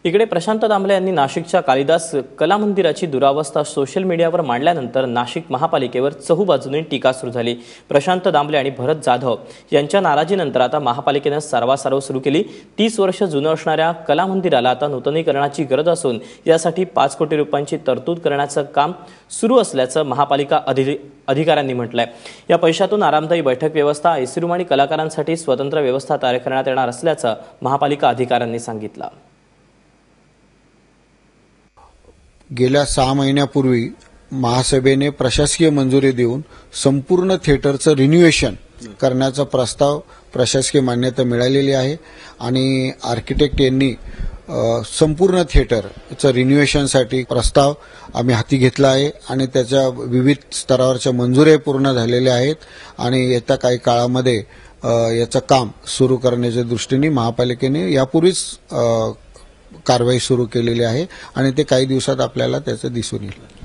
इकडे प्रशांत दामले यांनी नाशिकच्या कालिदास कला मंदिराची दुरावस्था सोशल मीडियावर मांडल्यानंतर नाशिक महापालिकेवर चहूबाजूने टीका सुरू झाली। प्रशांत दामले आणि भरत जाधव यांच्या नाराजीनंतर आता महापालिकेने सारवासारव सुरू केली। 30 वर्ष जुनं असणाऱ्या कला मंदिराला आता नूतनीकरणाची गरज असून यासाठी 5 कोटी रुपयांची तरतूद करण्याचं काम सुरू असल्याचं महापालिका अधिकाऱ्यांनी म्हटलंय। या पैशातून आरामदायी बैठक व्यवस्था, एसी रूम आणि कलाकारांसाठी स्वतंत्र व्यवस्था तयार करण्यात येणार असल्याचं महापालिका अधिकाऱ्यांनी सांगितलं। गेल्या 6 महिन्यापूर्वी महासभेने प्रशासकीय मंजुरी देऊन संपूर्ण थिएटरचं रिन्युएशन करण्याचा प्रस्ताव प्रशासकीय मान्यता मिळालेली आहे आणि आर्किटेक्ट यांनी संपूर्ण थिएटरचं रिन्युएशनसाठी प्रस्ताव आम्ही हाती घेतला आहे आणि त्याच्या विविध स्तरावरच्या मंजुऱ्या पूर्ण झालेल्या आहेत आणि येत्या काही काळामध्ये याचं काम सुरू करण्याच्या दृष्टीने महापालिकेने यापूर्वीच कारवाई सुरू केलेली आहे आणि ते काही दिवसात आपल्याला त्याचं दिसून येईल।